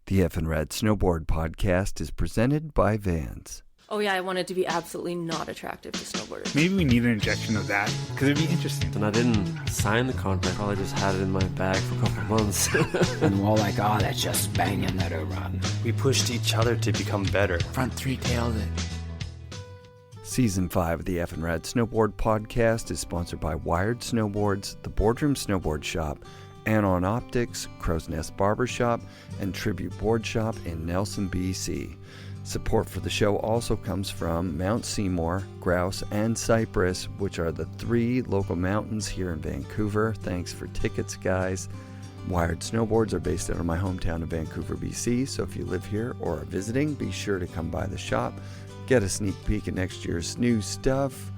The FNRad Snowboard podcast is presented by Vans. Oh yeah, I wanted to be absolutely not attractive to snowboarders. Maybe we need an injection of that, because it'd be interesting. And I didn't sign the contract, probably just had it in my bag for a couple of months. And we're all like, oh, that's just banging, let her run. We pushed each other to become better. Front three-tailed it. Season 5 of the FNRad Snowboard podcast is sponsored by Wired Snowboards, the Boardroom Snowboard Shop, Anon Optics, Crow's Nest Barbershop, and Tribute Board Shop in Nelson, BC. Support for the show also comes from Mount Seymour, Grouse, and Cypress, which are the 3 local mountains here in Vancouver. Thanks for tickets, guys. Wired Snowboards are based out of my hometown of Vancouver, BC, so if you live here or are visiting, be sure to come by the shop, get a sneak peek at next year's new stuff.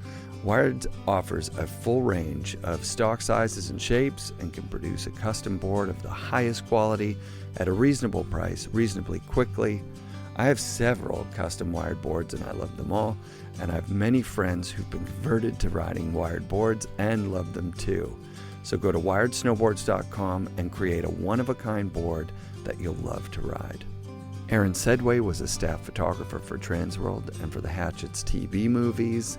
Wired offers a full range of stock sizes and shapes and can produce a custom board of the highest quality at a reasonable price, reasonably quickly. I have several custom wired boards and I love them all, and I have many friends who've been converted to riding wired boards and love them too. So go to wiredsnowboards.com and create a one-of-a-kind board that you'll love to ride. Aaron Sedway was a staff photographer for Transworld and for the Hatchetts TV movies.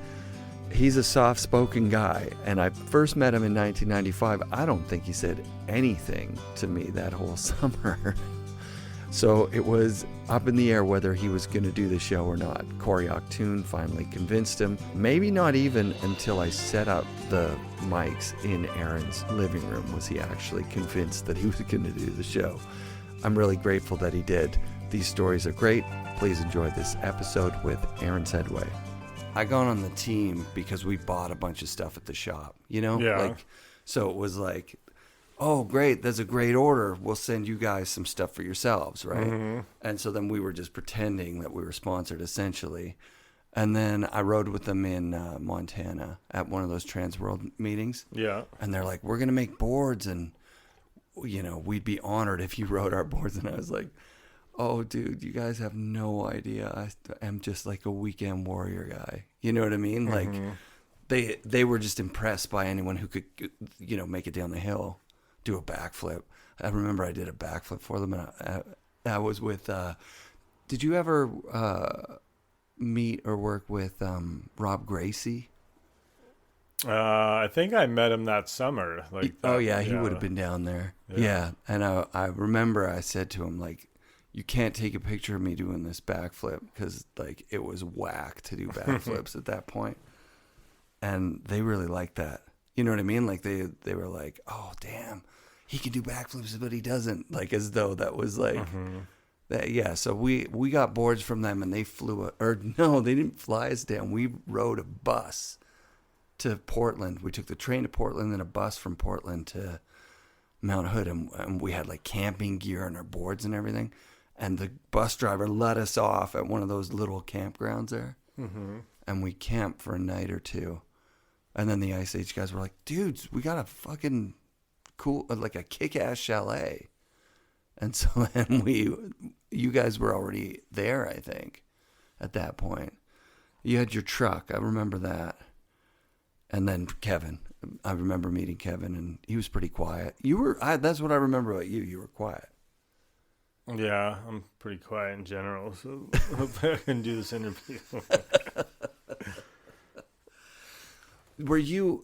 He's a soft-spoken guy, and I first met him in 1995. I don't think he said anything to me that whole summer. So it was up in the air whether he was going to do the show or not. Corey Octoon finally convinced him. Maybe not even until I set up the mics in Aaron's living room was he actually convinced that he was going to do the show. I'm really grateful that he did. These stories are great. Please enjoy this episode with Aaron Sedway. I got on the team because we bought a bunch of stuff at the shop, you know? Yeah. So it was like, oh, great, that's a great order. We'll send you guys some stuff for yourselves, right? Mm-hmm. And so then we were just pretending that we were sponsored, essentially. And then I rode with them in Montana at one of those Transworld meetings. Yeah. And they're like, we're going to make boards, and, you know, we'd be honored if you rode our boards. And I was like, oh, dude, you guys have no idea. I am just like a weekend warrior guy. You know what I mean? Mm-hmm. Like, they were just impressed by anyone who could, you know, make it down the hill. Do a backflip. I remember I did a backflip for them, and I was with. Did you ever meet or work with Rob Gracie? I think I met him that summer. He would have been down there. Yeah. And I remember I said to him, like, you can't take a picture of me doing this backflip because, like, it was whack to do backflips at that point, and they really liked that. You know what I mean? Like they were like, oh, damn, he can do backflips, but he doesn't. Like, as though that was like, that. Yeah. So we got boards from them, and they they didn't fly us down. We rode a bus to Portland. We took the train to Portland, then a bus from Portland to Mount Hood, and we had like camping gear and our boards and everything. And the bus driver let us off at one of those little campgrounds there, and we camped for a night or two. And then the Ice Age guys were like, dudes, we got a fucking cool, like a kick-ass chalet. And so then you guys were already there, I think, at that point. You had your truck. I remember that. And then Kevin. I remember meeting Kevin, and he was pretty quiet. That's what I remember about you. You were quiet. Yeah, I'm pretty quiet in general, so hopefully I can do this interview. Were you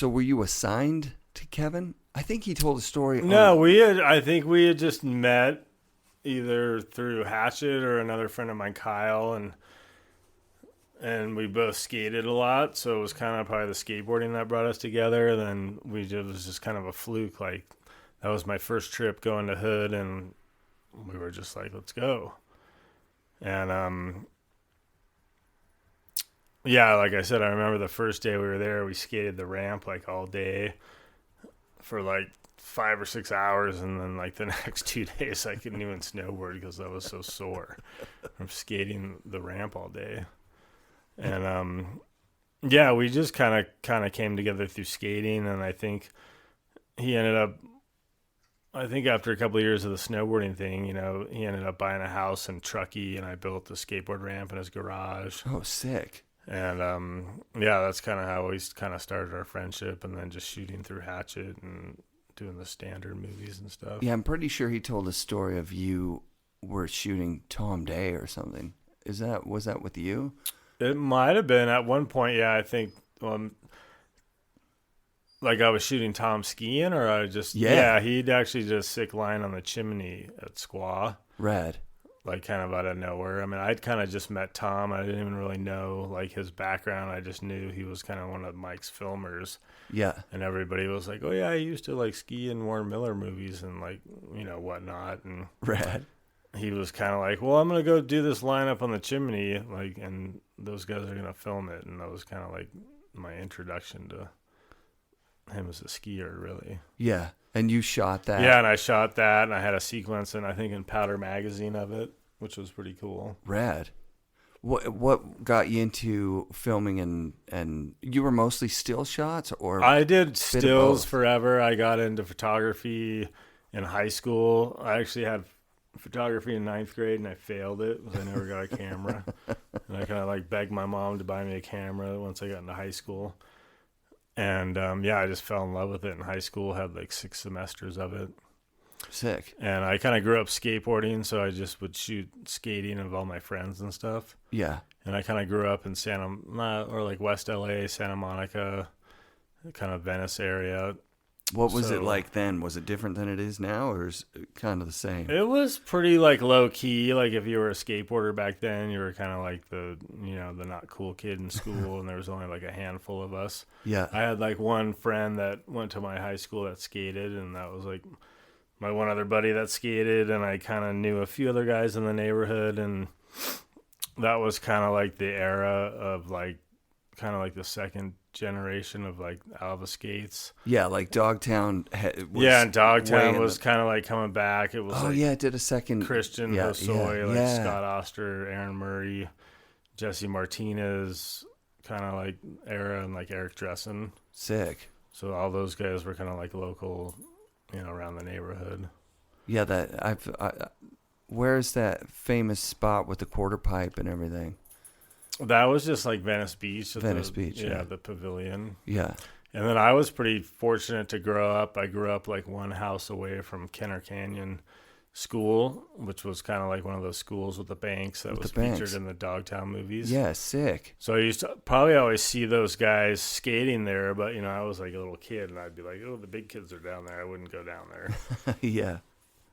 were you assigned to Kevin? I think he told a story. No, I think we had just met either through Hatchet or another friend of mine, Kyle, and we both skated a lot, so it was kind of probably the skateboarding that brought us together. Then it was just kind of a fluke. Like, that was my first trip going to Hood, and we were just like, let's go. And yeah, like I said, I remember the first day we were there, we skated the ramp like all day for like 5 or 6 hours, and then like the next 2 days I couldn't even snowboard because I was so sore from skating the ramp all day. And yeah, we just kind of came together through skating, and I think he ended up, after a couple of years of the snowboarding thing, you know, he ended up buying a house in Truckee, and I built the skateboard ramp in his garage. Oh, sick. And yeah, that's kind of how we kind of started our friendship, and then just shooting through Hatchet and doing the standard movies and stuff. Yeah, I'm pretty sure he told a story of you were shooting Tom Day or something. Was that with you? It might have been at one point. Yeah, I think. Like I was shooting Tom skiing, or I just he'd actually just sick line on the chimney at Squaw. Rad. Like kind of out of nowhere. I mean, I'd kind of just met Tom. I didn't even really know like his background. I just knew he was kind of one of Mike's filmers. Yeah. And everybody was like, "Oh yeah, I used to like ski in Warren Miller movies and like whatnot." And Rad. he was kind of like, "Well, I'm gonna go do this lineup on the chimney, like, and those guys are gonna film it." And that was kind of like my introduction to him as a skier, really. Yeah. And you shot that? Yeah, and I shot that, and I had a sequence, and I think in Powder Magazine of it, which was pretty cool. Rad. What got you into filming, and you were mostly still shots, or? I did stills forever. I got into photography in high school. I actually had photography in 9th grade, and I failed it because I never got a camera. And I kind of like begged my mom to buy me a camera once I got into high school. And I just fell in love with it in high school. Had like 6 semesters of it. Sick. And I kind of grew up skateboarding, so I just would shoot skating of all my friends and stuff. Yeah. And I kind of grew up in West LA, Santa Monica, kind of Venice area. What was it like then? Was it different than it is now, or is it kind of the same? It was pretty like low key. Like if you were a skateboarder back then, you were kind of like the not cool kid in school, and there was only like a handful of us. Yeah. I had like one friend that went to my high school that skated, and that was like my one other buddy that skated, and I kind of knew a few other guys in the neighborhood, and that was kind of like the era of like kind of like the second generation of like Alva skates. Yeah, like Dogtown. And Dogtown was kind of like coming back. It was it did a second. Christian Hosoi, Scott Oster, Aaron Murray, Jesse Martinez, kind of like era, and like Eric Dressen. Sick. So all those guys were kind of like local, around the neighborhood. Yeah, where's that famous spot with the quarter pipe and everything? That was just like Venice Beach. Yeah, the pavilion. Yeah. And then I was pretty fortunate to grow up. I grew up like one house away from Kenner Canyon School, which was kind of like one of those schools with the banks that was featured in the Dogtown movies. Yeah, sick. So I used to probably always see those guys skating there, but I was like a little kid, and I'd be like, "Oh, the big kids are down there." I wouldn't go down there. Yeah.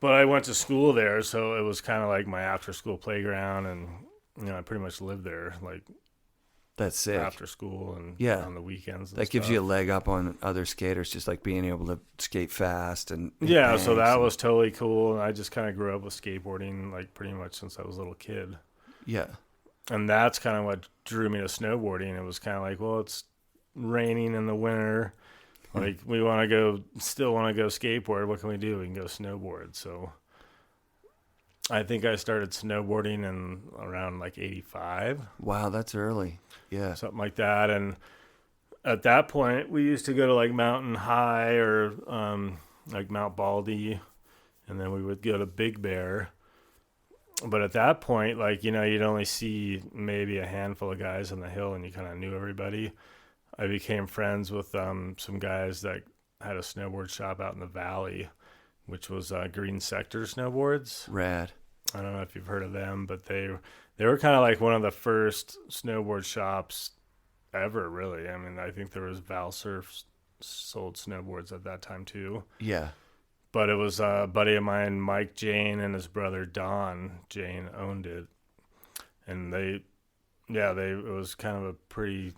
But I went to school there, so it was kind of like my after-school playground, and I pretty much lived there, like that's sick. After school and on the weekends. That gives you a leg up on other skaters, just like being able to skate fast and so that was totally cool. And I just kind of grew up with skateboarding, like pretty much since I was a little kid. Yeah, and that's kind of what drew me to snowboarding. It was kind of like, well, it's raining in the winter, like we still want to go skateboard. What can we do? We can go snowboard. So I think I started snowboarding in around like 85. Wow, that's early. Yeah. Something like that. And at that point, we used to go to like Mountain High or like Mount Baldy, and then we would go to Big Bear. But at that point, like, you'd only see maybe a handful of guys on the hill, and you kind of knew everybody. I became friends with some guys that had a snowboard shop out in the valley, which was Green Sector Snowboards. Rad. I don't know if you've heard of them, but they were kind of like one of the first snowboard shops ever, really. I mean, I think there was Valsurf sold snowboards at that time too. Yeah. But it was a buddy of mine, Mike Jane, and his brother Don Jane owned it. And it was kind of a pretty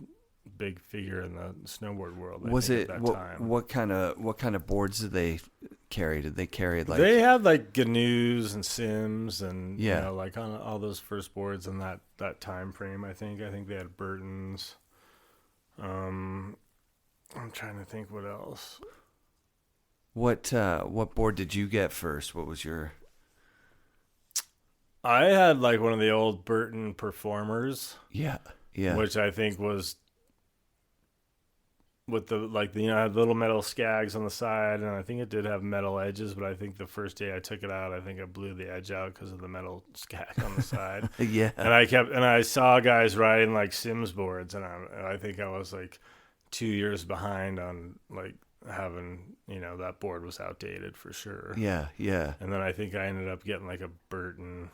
big figure in the snowboard world. Was it at that time. What kind of boards did they carry? Did they carry like they had like GNUs and Sims and yeah, like on all those first boards in that time frame. I think they had Burtons. I'm trying to think what else. What board did you get first? What was your? I had like one of the old Burton Performers. Yeah. Which I think was with the had little metal skags on the side, and I think it did have metal edges. But I think the first day I took it out, I think I blew the edge out because of the metal skag on the side. Yeah. And I saw guys riding like Sims boards, and I think I was like 2 years behind on like having, that board was outdated for sure. Yeah, yeah. And then I think I ended up getting like a Burton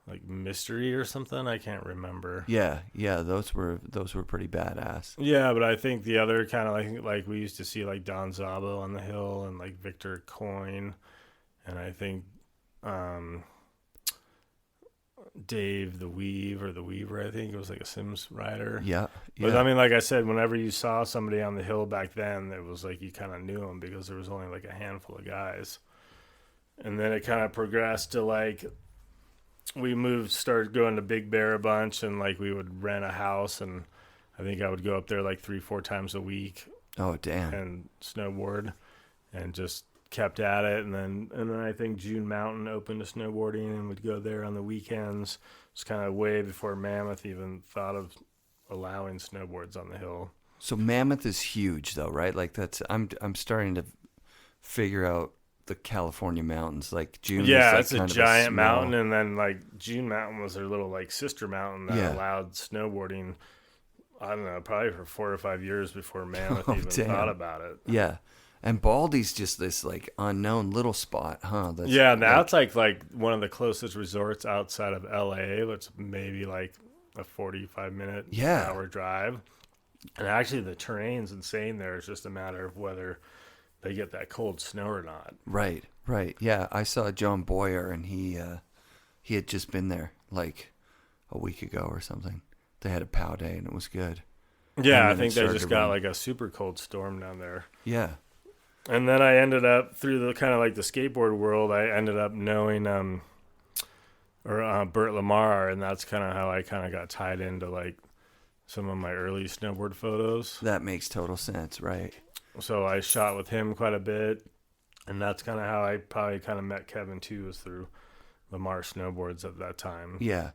like Mystery or something. I can't remember. Yeah, those were pretty badass. Yeah, but I think the other kind of like we used to see like Don Zabo on the hill and like Victor Coyne, and I think Dave the Weaver, I think it was like a Sims rider. Yeah. But I mean, like I said, whenever you saw somebody on the hill back then, it was like you kind of knew them because there was only like a handful of guys. And then it kind of progressed to like started going to Big Bear a bunch, and like we would rent a house, and I think I would go up there like 3-4 times a week. Oh, damn. And snowboard, and just kept at it. And then I think June Mountain opened to snowboarding, and would go there on the weekends. It's kind of way before Mammoth even thought of allowing snowboards on the hill. So Mammoth is huge though, right? Like I'm starting to figure out the California mountains. Like June. Yeah, is like it's a giant mountain, and then like June Mountain was their little like sister mountain that allowed snowboarding. I don't know, probably for 4 or 5 years before Mammoth even thought about it. Yeah, and Baldy's just this like unknown little spot, huh? That's, now it's like one of the closest resorts outside of LA. It's maybe like a 45-minute hour drive, and actually the terrain's insane there. It's just a matter of whether they get that cold snow or not. Right. Yeah, I saw John Boyer, and he had just been there like a week ago or something. They had a POW day, and it was good. Yeah, I think they just got like a super cold storm down there. Yeah. And then I ended up, through the kind of like the skateboard world, I ended up knowing Burt Lamar, and that's kind of how I kind of got tied into like some of my early snowboard photos. That makes total sense, right? So I shot with him quite a bit, and that's kind of how I probably kind of met Kevin too, was through Lamar Snowboards at that time. Yeah.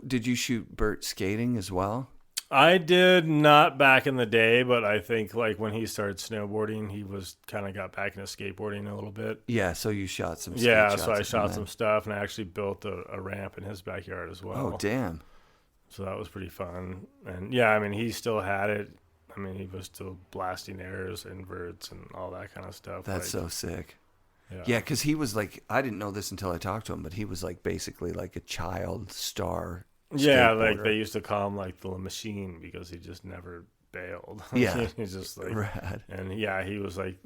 Did you shoot Burt skating as well? I did not back in the day, but I think like when he started snowboarding, he was kind of got back into skateboarding a little bit. Yeah, so you shot some skate Yeah, shots so I with shot him some stuff, and I actually built a ramp in his backyard as well. Oh, damn. So that was pretty fun. And yeah, I mean, he still had it. I mean, he was still blasting airs, inverts, and all that kind of stuff. That's so sick. Yeah, because he was like, I didn't know this until I talked to him, but he was like basically like a child star. Yeah, like they used to call him like the machine because he just never bailed. Yeah. He's just like rad. And yeah, he was like,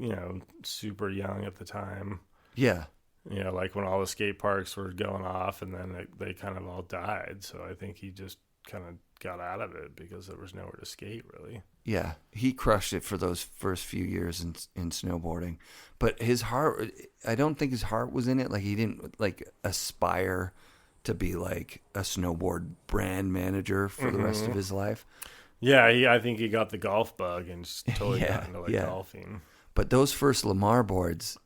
super young at the time. Yeah. Like when all the skate parks were going off, and then they kind of all died. So I think he just kind of got out of it because there was nowhere to skate really. Yeah, he crushed it for those first few years in snowboarding. But his heart, I don't think his heart was in it. Like he didn't like aspire to be like a snowboard brand manager for the rest of his life. Yeah, I think he got the golf bug and just totally got into golfing. But those first Lamar boards,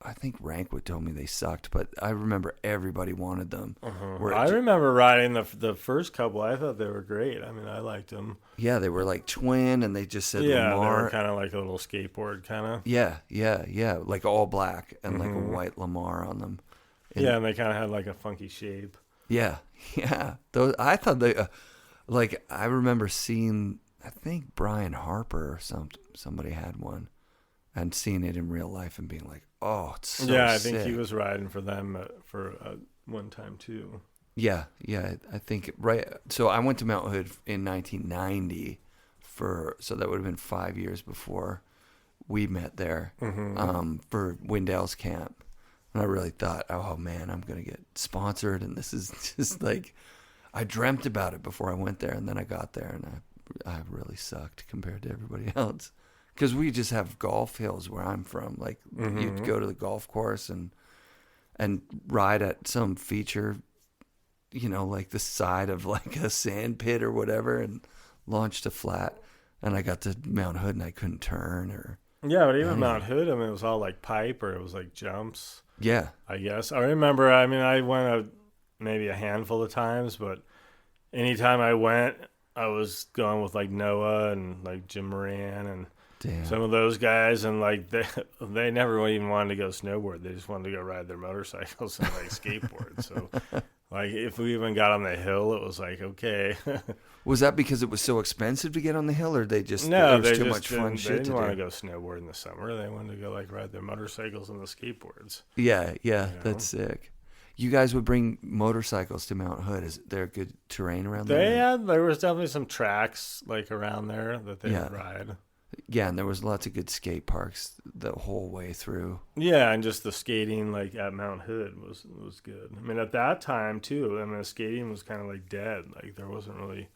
I think Rankwood told me they sucked, but I remember everybody wanted them. I remember riding the first couple. I thought they were great. I mean, I liked them. Yeah, they were like twin, and they just said Lamar. Yeah, they were kind of like a little skateboard kind of. Yeah, like all black and like a white Lamar on them. And they kind of had like a funky shape. Yeah. Those, I thought they, I remember seeing, I think Brian Harper or somebody had one, and seeing it in real life and being like, oh, it's so I sick. think he was riding for them for one time too. Yeah, I think, right. So I went to Mount Hood in 1990 so that would have been 5 years before we met there for Windell's camp. And I really thought, oh man, I'm going to get sponsored. And this is just like, I dreamt about it before I went there. And then I got there, and I really sucked compared to everybody else. Because we just have golf hills where I'm from. Like you'd go to the golf course and ride at some feature, like the side of like a sand pit or whatever, and launch to flat. And I got to Mount Hood and I couldn't turn or. Yeah, but even Mount Hood, I mean, it was all like pipe, or it was like jumps. Yeah. I guess. I remember, I mean, I went maybe a handful of times, but anytime I went, I was going with like Noah and like Jim Moran and some of those guys, and like they never even wanted to go snowboard. They just wanted to go ride their motorcycles and like skateboard. So Like, if we even got on the hill, it was like, okay. Was that because it was so expensive to get on the hill, or they just No, it was they too just much fun they shit didn't to want to do? go snowboard in the summer. They wanted to go, like, ride their motorcycles and the skateboards. Yeah, know? that's sick. You guys would bring motorcycles to Mount Hood. Is there good terrain around there? There was definitely some tracks, like, around there that they Yeah. would ride. Yeah, and there was lots of good skate parks the whole way through. Yeah, and just the skating, like, at Mount Hood was good. I mean, at that time, too, I mean, the skating was kind of, like, dead. Like, there wasn't really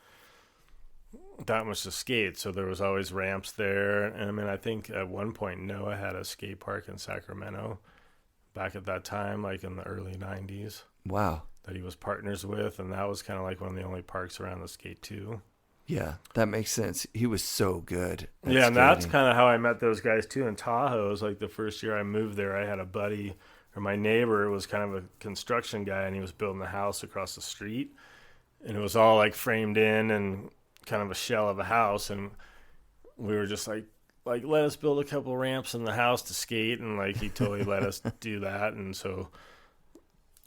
that much to skate, so there was always ramps there. And, I mean, I think at one point Noah had a skate park in Sacramento back at that time, like, in the early 90s, Wow. that he was partners with, and that was kind of, like, one of the only parks around the skate, too. Yeah, that makes sense. He was so good. At Yeah, and that's skating. kind of how I met those guys too in Tahoe. It was like the first year I moved there, I had a buddy, or my neighbor was kind of a construction guy, and he was building a house across the street, and it was all like framed in and kind of a shell of a house, and we were just like let us build a couple ramps in the house to skate, and like he totally let us do that. And so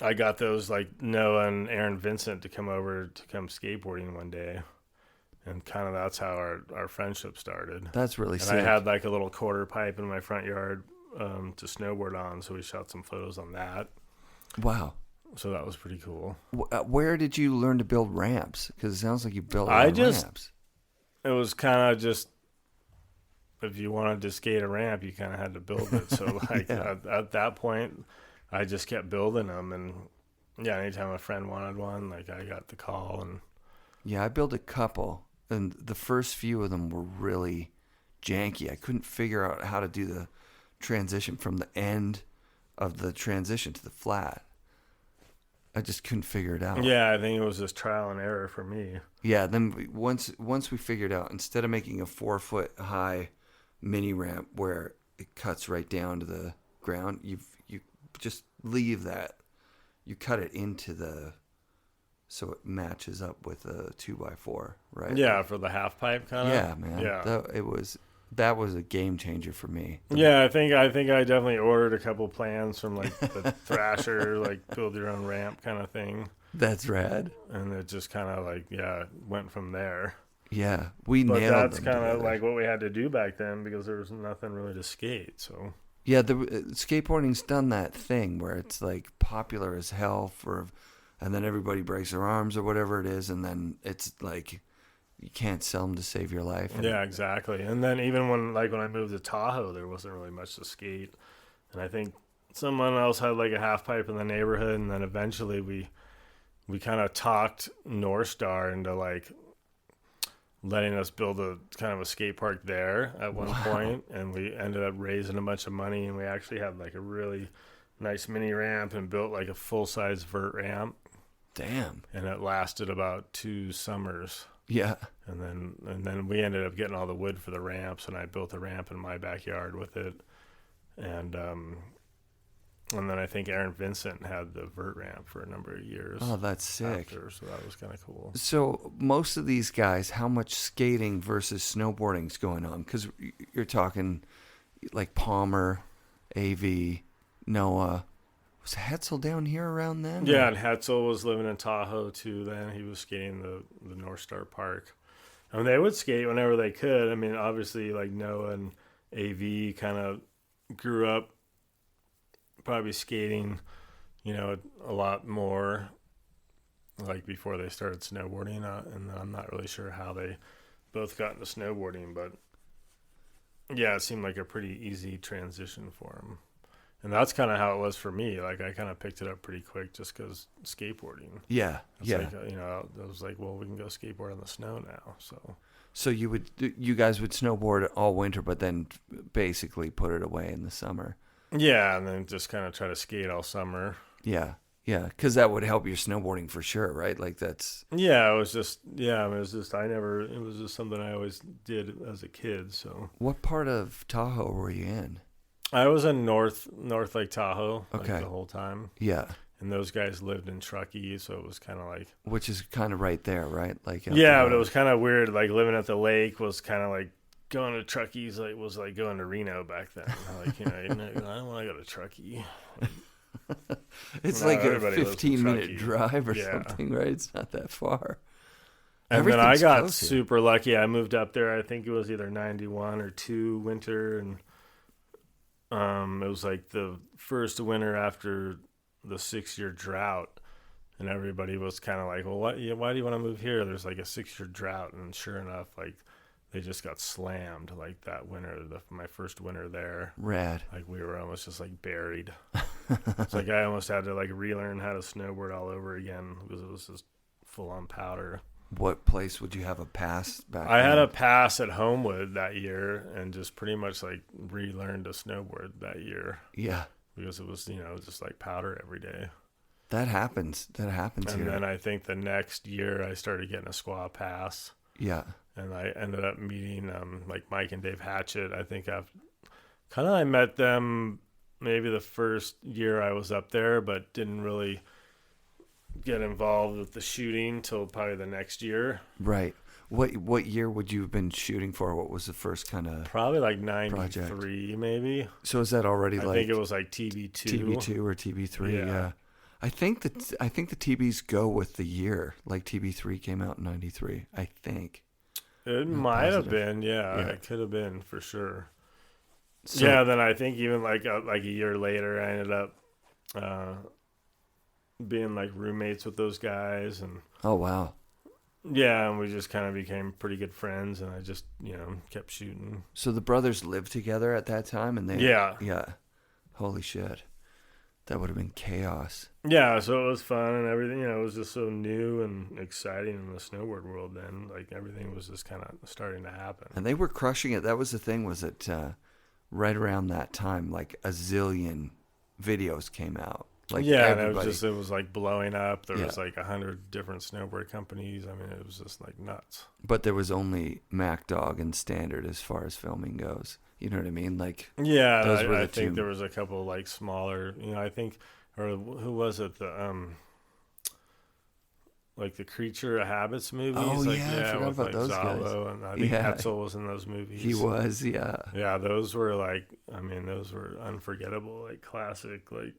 I got those, like, Noah and Aaron Vincent to come over to come skateboarding one day. And kind of that's how our friendship started. That's really And sick. I had like a little quarter pipe in my front yard to snowboard on, so we shot some photos on that. Wow. So that was pretty cool. Where did you learn to build ramps? Because it sounds like you built a lot of ramps. It was kind of just, if you wanted to skate a ramp, you kind of had to build it. So like at that point, I just kept building them. And yeah, anytime a friend wanted one, like I got the call. And Yeah, I built a couple, and the first few of them were really janky. I couldn't figure out how to do the transition from the end of the transition to the flat. I just couldn't figure it out. yeah, I think it was just trial and error for me. Yeah, then once we figured out, instead of making a 4-foot high mini ramp where it cuts right down to the ground, you just leave that. You cut it into so it matches up with a 2x4, right? Yeah, for the half pipe kind of. Yeah, man. Yeah. That was a game changer for me. Yeah, I think I definitely ordered a couple plans from like the Thrasher, like build your own ramp kind of thing, That's rad. and it just kind of like went from there. Yeah, we But nailed that's them kind of together. like what we had to do back then because there was nothing really to skate. So Yeah, the skateboarding's done that thing where it's like popular as hell and then everybody breaks their arms or whatever it is, and then it's like you can't sell them to save your life. And yeah, exactly. And then even when I moved to Tahoe, there wasn't really much to skate, and I think someone else had like a half pipe in the neighborhood, and then eventually we kind of talked North Star into like letting us build a kind of a skate park there at one point, and we ended up raising a bunch of money, and we actually had like a really nice mini ramp and built like a full-size vert ramp. Damn. And it lasted about 2 summers. Yeah. And then we ended up getting all the wood for the ramps, and I built a ramp in my backyard with it. And then I think Aaron Vincent had the vert ramp for a number of years. Oh, that's sick. After, so that was kind of cool. So most of these guys, how much skating versus snowboarding's going on? Because you're talking like Palmer, AV, Noah. Was Hetzel down here around then? Yeah, and Hatchetts was living in Tahoe too then. He was skating the North Star Park. I mean, they would skate whenever they could. I mean, obviously, like Noah and AV kind of grew up probably skating, a lot more like before they started snowboarding. And I'm not really sure how they both got into snowboarding, but yeah, it seemed like a pretty easy transition for them. And that's kind of how it was for me. Like, I kind of picked it up pretty quick just because skateboarding. Yeah. It's Yeah. like, I was like, well, we can go skateboard on the snow now. So you guys would snowboard all winter, but then basically put it away in the summer. Yeah, and then just kind of try to skate all summer. Yeah. Yeah. Because that would help your snowboarding for sure, right? Like that's. Yeah, it was just something I always did as a kid. So What part of Tahoe were you in? I was in North Lake Tahoe Okay. the whole time. Yeah. And those guys lived in Truckee, so it was kind of like... Which is kind of right there, right? Like Yeah, but it was kind of weird. Like, living at the lake was kind of like going to Truckee's was like going to Reno back then. Like, I don't want to go to Truckee. It's No, like a everybody lives in 15-minute Truckee. drive or Yeah. something, right? It's not that far. And then I Everything's got close here. super lucky. I moved up there. I think it was either 91 or 2 winter, and it was like the first winter after the 6-year drought. And everybody was kind of like, well, why do you want to move here? There's like a 6-year drought. And sure enough, like they just got slammed like that winter, my first winter there. Rad. Like we were almost just like buried. It's like I almost had to like relearn how to snowboard all over again because it was just full on powder. What place would you have a pass back I had then? a pass at Homewood that year and just pretty much like relearned to snowboard that year Yeah. because it was, just like powder every day. That happens. That happens And here. then I think the next year I started getting a squaw pass, Yeah. and I ended up meeting like Mike and Dave Hatchett. I think I met them maybe the first year I was up there, but didn't really get involved with the shooting till probably the next year. Right. What year would you have been shooting for? What was the first kind of... Probably like 93 maybe. So is that already I like... think it was like TB2. TB2 or TB3, Yeah. yeah. I think the TBs go with the year. Like TB3 came out in 93, I think. It Not might have positive. been, yeah. Yeah. It could have been for sure. So, Yeah, then I think even like a year later, I ended up being like roommates with those guys, and Oh, wow. yeah, and we just kind of became pretty good friends, and I just kept shooting. So the brothers lived together at that time, and they... Yeah. Yeah. Holy shit. That would have been chaos. Yeah, so it was fun and everything. It was just so new and exciting in the snowboard world. Then, like everything was just kind of starting to happen. And they were crushing it. That was the thing, was that right around that time, like a zillion videos came out. Like yeah, and everybody. it was like blowing up. There Yeah. was like 100 different snowboard companies. I mean, it was just like nuts. But there was only Mac Dog and Standard as far as filming goes. You know what I mean? Like, Yeah, those were I the think two. there was a couple like smaller. I think, or who was it? The like the Creature of Habits movies. Oh, like, yeah, I forgot with about like those guys. Zalo, and I think Yeah. Hetzel was in those movies. he was, yeah. Yeah, those were like, I mean, those were unforgettable, like classic, like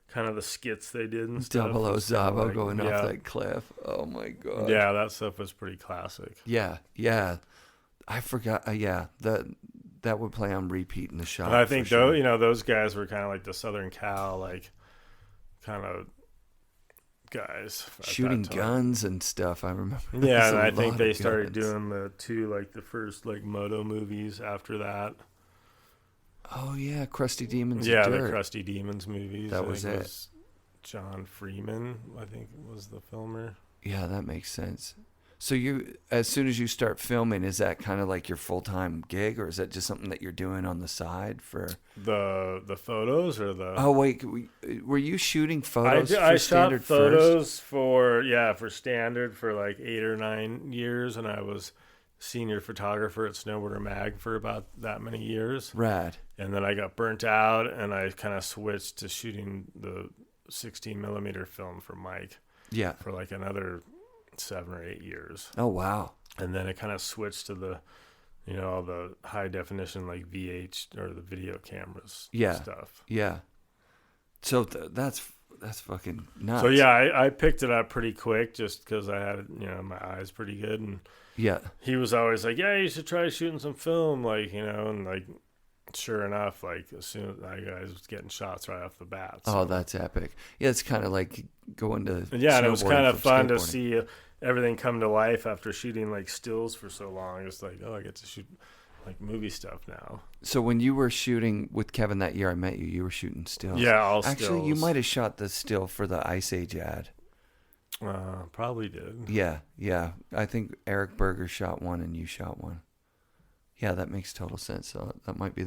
kind of the skits they did and stuff. Double O was kinda Zabo like- going yeah. off that cliff. Oh, my God. Yeah, that stuff was pretty classic. Yeah, yeah. I forgot. Yeah, that would play on repeat in the shop. And I think for sure. those guys were kind of like the Southern Cal, like kind of guys at that Shooting time. guns and stuff, I remember. There's Yeah, and a I think lot they of started guns. doing the first like moto movies after that. Oh, yeah, Krusty Demons Yeah, of the Dirt. Krusty Demons movies. That I was think it. John Freeman, I think, was the filmer. Yeah, that makes sense. So as soon as you start filming, is that kind of like your full-time gig, or is that just something that you're doing on the side for... The photos or the... Oh, wait, were you shooting photos for I shot Standard photos for Standard for like 8 or 9 years, and I was senior photographer at Snowboarder Mag for about that many years. Rad. And then I got burnt out, and I kind of switched to shooting the 16 millimeter film for Mike Yeah. for like another 7 or 8 years. Oh, wow. And then it kind of switched to the, all the high definition like VH or the video cameras Yeah. stuff. Yeah. So that's fucking nuts. So yeah, I picked it up pretty quick just because I had, my eyes pretty good. And Yeah. he was always like, yeah, you should try shooting some film, like, and like, sure enough, like as soon as I was getting shots right off the bat. So. Oh, that's epic. Yeah, it's kind of like going to Yeah, and it was snowboarding kind of from fun to skateboarding. see everything come to life after shooting like stills for so long. It's like, oh, I get to shoot like movie stuff now. So when you were shooting with Kevin that year I met you, you were shooting stills. Yeah, all Actually, you stills. might have shot the still for the Ice Age ad. Probably did. Yeah, yeah. I think Eric Berger shot one and you shot one. Yeah, that makes total sense. So that might be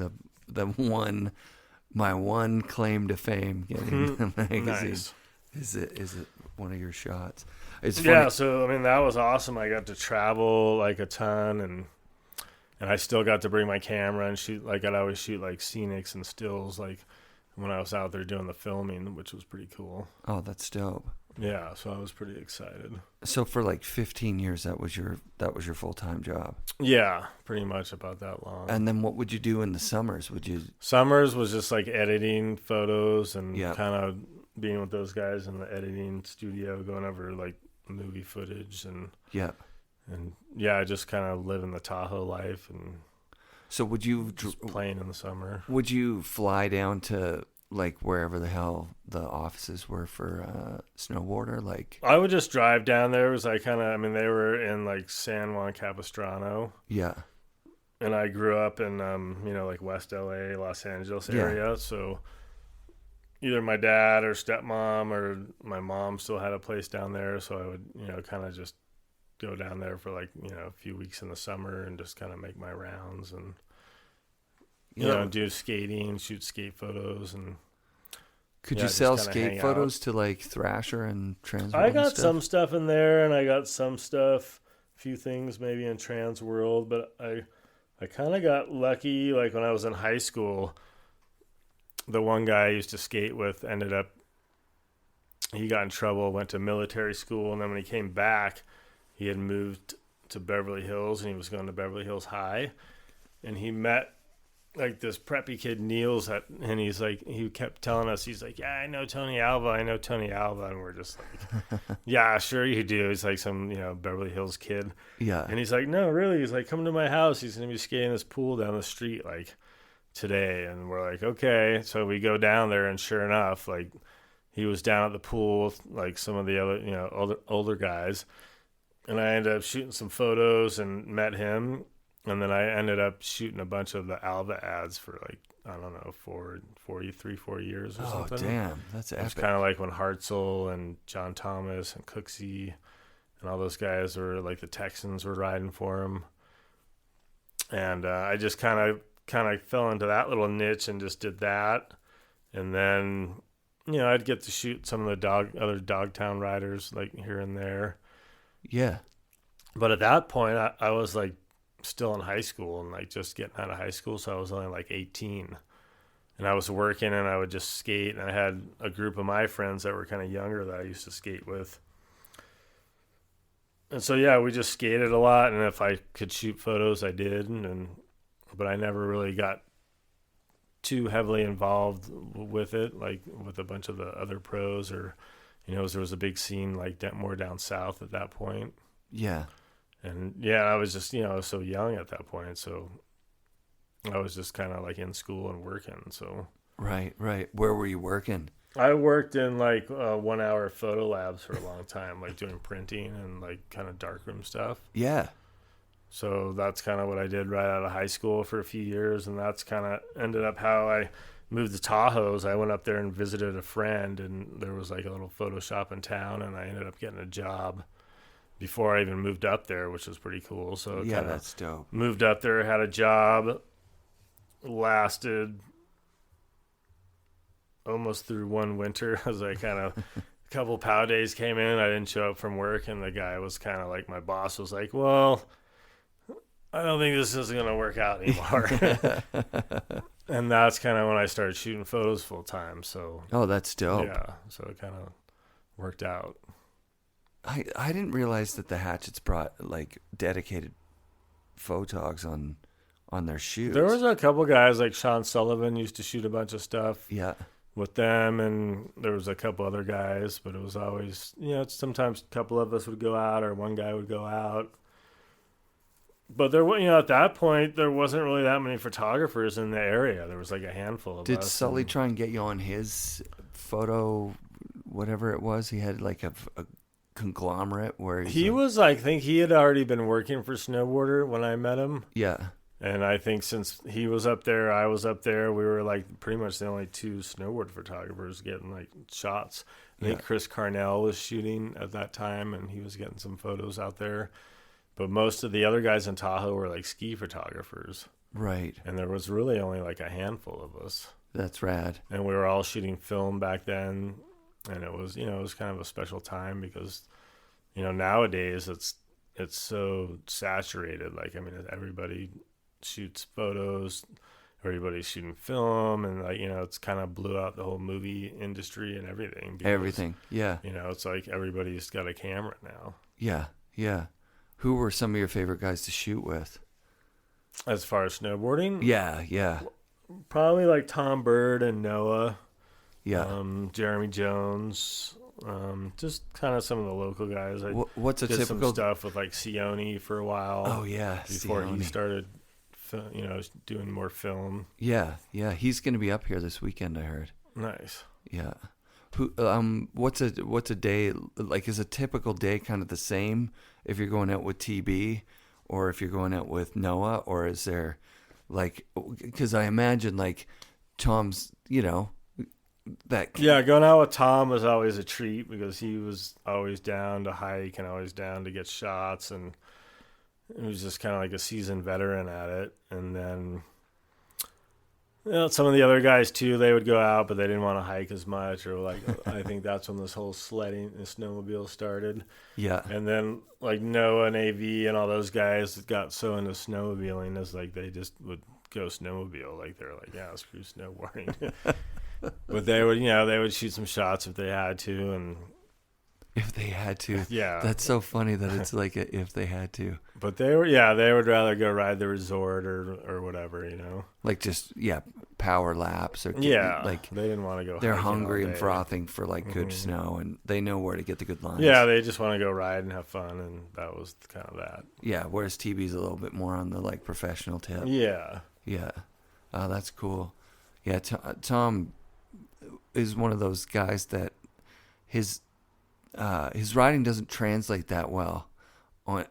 my one claim to fame getting the magazine. Nice. Is it one of your shots? It's funny. Yeah, so I mean that was awesome. I got to travel like a ton, and I still got to bring my camera and shoot. Like I'd always shoot like scenics and stills, like when I was out there doing the filming, which was pretty cool. Oh, that's dope. Yeah, so I was pretty excited. So for like 15 years, that was your full-time job. Yeah, pretty much about that long. And then what would you do in the summers? Summers was just like editing photos and Yeah. kind of being with those guys in the editing studio, going over like movie footage and yeah, just kind of living the Tahoe life and. So would you just playing in the summer? Would you fly down to like wherever the hell the offices were for Snowboarder? Like I would just drive down there. It was like kind of, I mean, they were in like San Juan Capistrano. Yeah. And I grew up in like West LA, Los Angeles area. So either my dad or stepmom or my mom still had a place down there. So I would kind of just go down there for like a few weeks in the summer and just kind of make my rounds and do skating, shoot skate photos. And could you sell skate photos to like Thrasher and Transworld? I got some stuff in there, and I got some stuff, a few things maybe in Transworld, but I kind of got lucky. Like when I was in high school, the one guy I used to skate with he got in trouble, went to military school, and then when he came back, he had moved to Beverly Hills, and he was going to Beverly Hills High, and he met like this preppy kid Niels and he's like, he kept telling us, he's like, yeah, I know Tony Alva, and we're just like, yeah, sure you do. He's like some Beverly Hills kid, and he's like, no, really, he's like, come to my house, he's gonna be skating this pool down the street like today. And we're like, okay. So we go down there, and sure enough, like he was down at the pool with like some of the other older guys. And I ended up shooting some photos and met him. And then I ended up shooting a bunch of the Alva ads for like, I don't know, 4 years or something. Oh, damn. That's epic. It was kind of like when Hartzell and John Thomas and Cooksey and all those guys were like the Texans were riding for him. And I just kind of fell into that little niche and just did that. And then, I'd get to shoot some of the other Dogtown riders like here and there. Yeah. But at that point, I was like still in high school and like just getting out of high school. So I was only like 18 and I was working and I would just skate. And I had a group of my friends that were kind of younger that I used to skate with. And so, yeah, we just skated a lot. And if I could shoot photos, I did. But I never really got too heavily involved with it, like with a bunch of the other pros or, there was a big scene like more down south at that point. Yeah. And yeah, I was just, I was so young at that point. So I was just kind of like in school and working. So. Right. Where were you working? I worked in like 1 hour photo labs for a long time, like doing printing and like kind of darkroom stuff. Yeah. So that's kind of what I did right out of high school for a few years. And that's kind of ended up how I moved to Tahoe's. I went up there and visited a friend, and there was like a little photo shop in town, and I ended up getting a job before I even moved up there, which was pretty cool. So yeah, that's dope. Moved up there, had a job, lasted almost through one winter. I was like kind of a couple POW days came in, I didn't show up from work, and the guy was kind of like, my boss was like, well, I don't think this is going to work out anymore. And that's kind of when I started shooting photos full time. So. Oh, that's dope. Yeah. So it kind of worked out. I didn't realize that the Hatchetts brought like dedicated photogs on their shoots. There was a couple guys like Sean Sullivan used to shoot a bunch of stuff. Yeah. With them, and there was a couple other guys, but it was always, sometimes a couple of us would go out or one guy would go out. But there, at that point, there wasn't really that many photographers in the area. There was like a handful of us. Did Sully try and get you on his photo, whatever it was? He had like a conglomerate where he was, I think he had already been working for Snowboarder when I met him. Yeah. And I think since he was up there, I was up there, we were like pretty much the only two snowboard photographers getting like shots. I think Chris Carnell was shooting at that time, and he was getting some photos out there. But most of the other guys in Tahoe were like ski photographers. Right. And there was really only like a handful of us. That's rad. And we were all shooting film back then. And it was, it was kind of a special time because, nowadays it's so saturated. Like, I mean, everybody shoots photos, everybody's shooting film, and like, it's kind of blew out the whole movie industry and everything. Because, everything. Yeah. It's like everybody's got a camera now. Yeah. Yeah. Who were some of your favorite guys to shoot with? As far as snowboarding? Yeah. Probably like Tom Bird and Noah. Yeah. Jeremy Jones. Just kind of some of the local guys. I What's a did typical some stuff with like Sione for a while. Oh yeah, before he Sione. started, doing more film. Yeah, he's going to be up here this weekend, I heard. Nice. Yeah. Who what's a day like? Is a typical day kind of the same if you're going out with TB or if you're going out with Noah, or is there like, cuz I imagine like Tom's, that Yeah, going out with Tom was always a treat because he was always down to hike and always down to get shots, and he was just kind of like a seasoned veteran at it. And then some of the other guys too, they would go out, but they didn't want to hike as much, or like I think that's when this whole sledding and snowmobile started. Yeah. And then like Noah and AV and all those guys got so into snowmobiling, it's like they just would go snowmobile. Like they're like, yeah, screw snowboarding. But they would shoot some shots if they had to, and if they had to. Yeah. That's so funny that it's like if they had to. But they would rather go ride the resort or whatever, Like just power laps or like they didn't want to go. They're hiking hungry all and day. frothing for like good snow, and they know where to get the good lines. Yeah, they just want to go ride and have fun, and that was kind of that. Yeah, whereas TB's a little bit more on the like professional tip. Yeah. Yeah. Oh, that's cool. Yeah, Tom is one of those guys that his riding doesn't translate that well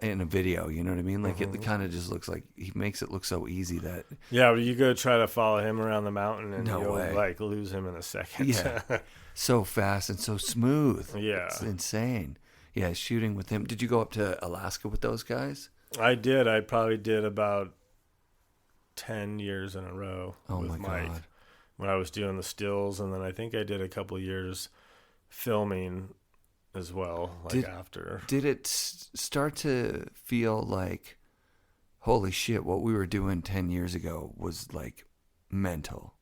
in a video, you know what I mean? Like it kind of just looks like he makes it look so easy that Yeah, but you go try to follow him around the mountain and No you'll way. like lose him in a second. Yeah. so fast and so smooth. Yeah. It's insane. Yeah, shooting with him. Did you go up to Alaska with those guys? I did. I probably did about 10 years in a row with my Mike God. when I was doing the stills, and then I think I did a couple of years filming as well, after. Did it start to feel like, holy shit, what we were doing 10 years ago was like mental?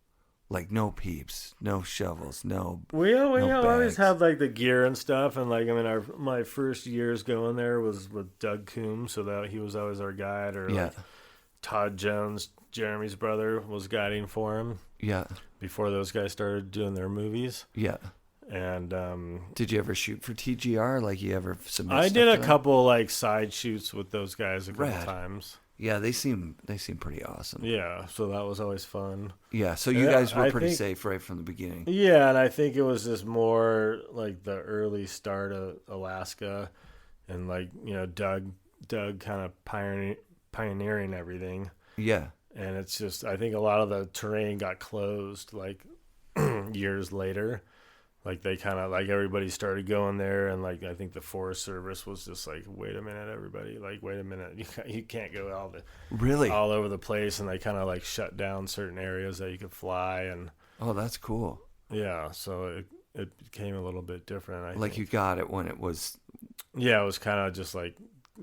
Like no peeps, no shovels, We always bags. had like the gear and stuff, and like my first years going there was with Doug Coombs, so that he was always our guide, or Yeah. like Todd Jones, Jeremy's brother, was guiding for him Yeah. before those guys started doing their movies. Yeah. And Did you ever shoot for TGR? Like you ever submit I stuff did to a them? couple like side shoots with those guys a couple Rad. times. Yeah, they seem pretty awesome. Yeah, so that was always fun. Yeah, so you Yeah, guys were I pretty think- safe right from the beginning. Yeah, and I think it was just more like the early start of Alaska, and like Doug kind of pioneering everything. Yeah. And it's just, I think a lot of the terrain got closed like years later. Like they kind of like everybody started going there, and like I think the Forest Service was just like, wait a minute, everybody, like wait a minute, you can't go Really? all over the place, and they kind of like shut down certain areas that you could fly, and Oh, that's cool. yeah, so it became a little bit different. I Like think. you got it when it was Yeah, it was kind of just like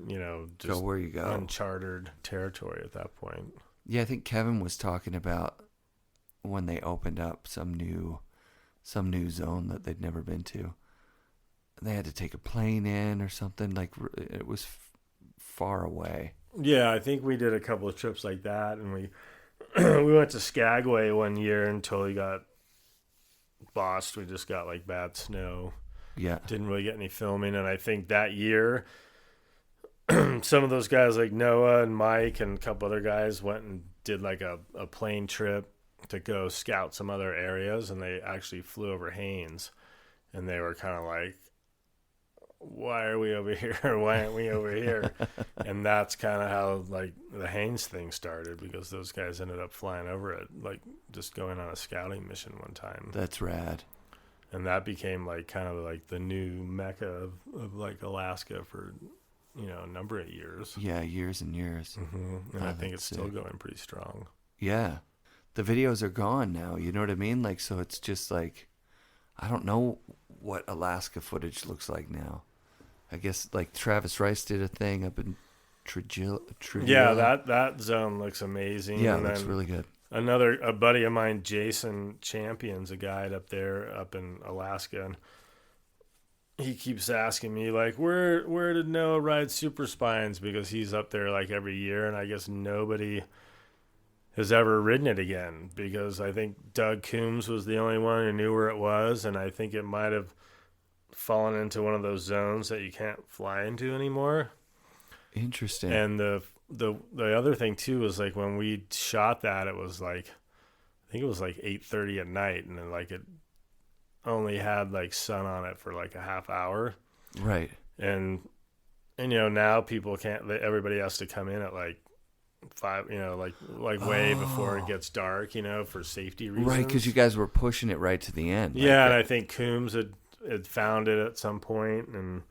go just where you go. uncharted territory at that point. Yeah, I think Kevin was talking about when they opened up some new zone that they'd never been to. They had to take a plane in or something. Like it was far away. Yeah, I think we did a couple of trips like that, and we we went to Skagway one year until we got botched. We just got like bad snow. Yeah. Didn't really get any filming, and I think that year some of those guys like Noah and Mike and a couple other guys went and did like a plane trip to go scout some other areas, and they actually flew over Haines, and they were kind of like, why are we over here? Why aren't we over here? And that's kind of how like the Haines thing started, because those guys ended up flying over it, like just going on a scouting mission one time. That's rad. And that became like kind of like the new mecca of like Alaska for, a number of years. Yeah, years and years. Mm-hmm. And Oh, I think it's that's still sick. going pretty strong. Yeah. The videos are gone now, you know what I mean? Like, so it's just like, I don't know what Alaska footage looks like now. I guess like Travis Rice did a thing up in Trujillo. Yeah, that zone looks amazing. Yeah, it And looks then really good. a buddy of mine, Jason Champion's a guide up there up in Alaska, and he keeps asking me like, where did Noah ride Super Spines, because he's up there like every year, and I guess nobody has ever ridden it again, because I think Doug Coombs was the only one who knew where it was, and I think it might have fallen into one of those zones that you can't fly into anymore. Interesting. And the other thing too was like when we shot that, it was like, I think it was like 8:30 at night, and then like it only had like sun on it for like a half hour. Right. And you know, now people can't, everybody has to come in at like 5, you know, like way before it gets dark, you know, for safety reasons. Right, because you guys were pushing it right to the end. Yeah, and I think Coombs had found it at some point, and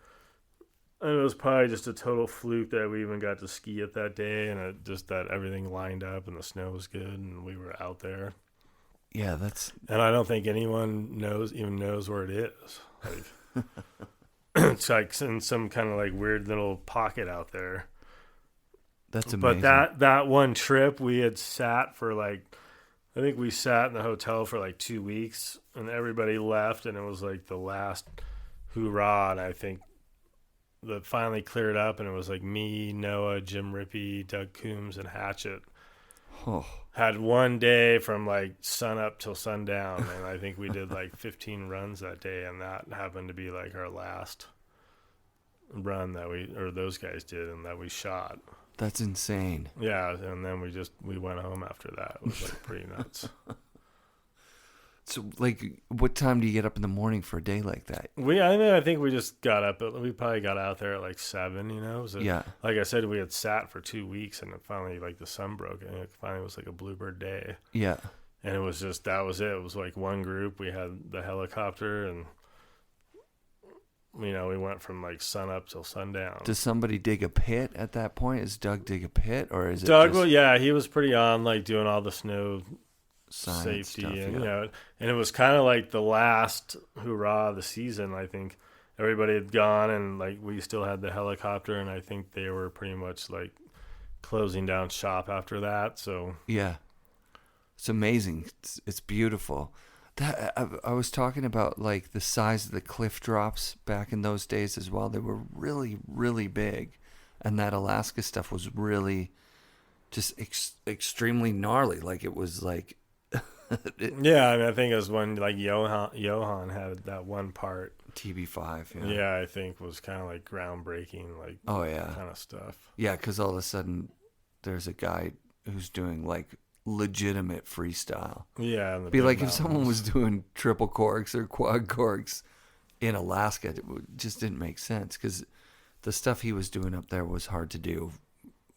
it was probably just a total fluke that we even got to ski it that day, and it just that everything lined up and the snow was good and we were out there. Yeah, that's... And I don't think anyone even knows where it is. Like, it's like in some kind of like weird little pocket out there. That's amazing. But that one trip, we had sat for like, I think we sat in the hotel for like 2 weeks, and everybody left, and it was like the last hoorah. And I think that finally cleared up, and it was like me, Noah, Jim Rippey, Doug Coombs, and Hatchet. Oh. Had one day from like sun up till sundown, and I think we did like 15 runs that day, and that happened to be like our last run that those guys did and that we shot. That's insane. Yeah, and then we went home after that. It was like pretty nuts. So, like, what time do you get up in the morning for a day like that? I think we just got up. We probably got out there at like 7. You know. Yeah. Like I said, we had sat for 2 weeks, and it finally, like, the sun broke, and it finally was like a bluebird day. Yeah. And it was just, that was it. It was like one group. We had the helicopter, and you know, we went from like sun up till sundown. Does somebody dig a pit at that point? Is Doug dig a pit, or is it Doug? just Well, yeah, he was pretty on like doing all the snow science safety stuff, and yeah. you know, and it was kind of like the last hoorah of the season. I think everybody had gone, and like we still had the helicopter, and I think they were pretty much like closing down shop after that. So Yeah. It's amazing. It's beautiful. That I was talking about, like, the size of the cliff drops back in those days as well. They were really, really big, and that Alaska stuff was really just extremely gnarly. Like, it was like, yeah, I mean, I think it was when like Johan had that one part. TB5. Yeah. Yeah, I think was kind of like groundbreaking, like Oh yeah. kind of stuff. Yeah, because all of a sudden there's a guy who's doing like legitimate freestyle. Yeah, and the Be big like mountains. if someone was doing triple corks or quad corks in Alaska, it just didn't make sense because the stuff he was doing up there was hard to do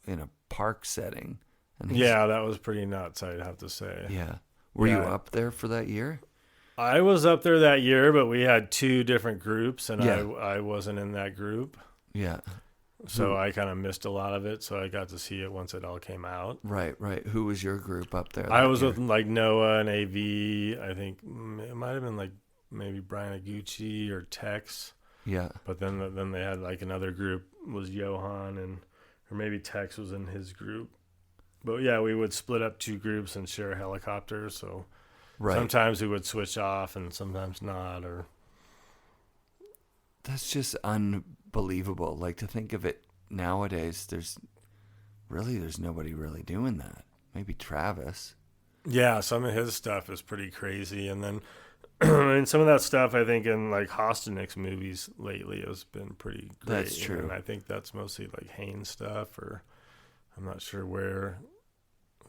in a park setting. And Yeah, that was pretty nuts, I'd have to say. Yeah. Were you Yeah. up there for that year? I was up there that year, but we had 2 different groups, and Yeah. I wasn't in that group. Yeah. So I kind of missed a lot of it, so I got to see it once it all came out. Right. Who was your group up there? I that was year? with like Noah and AV. I think it might have been like maybe Brian Aguchi or Tex. Yeah. But then they had like another group was Johan or maybe Tex was in his group. But yeah, we would split up 2 groups and share helicopters. So Right. sometimes we would switch off and sometimes not. Or That's just unbelievable. Like, to think of it nowadays, there's nobody really doing that. Maybe Travis. yeah, some of his stuff is pretty crazy. And then and some of that stuff I think in like Hostenik's movies lately has been pretty great. That's true. And I think that's mostly like Haynes stuff, or I'm not sure where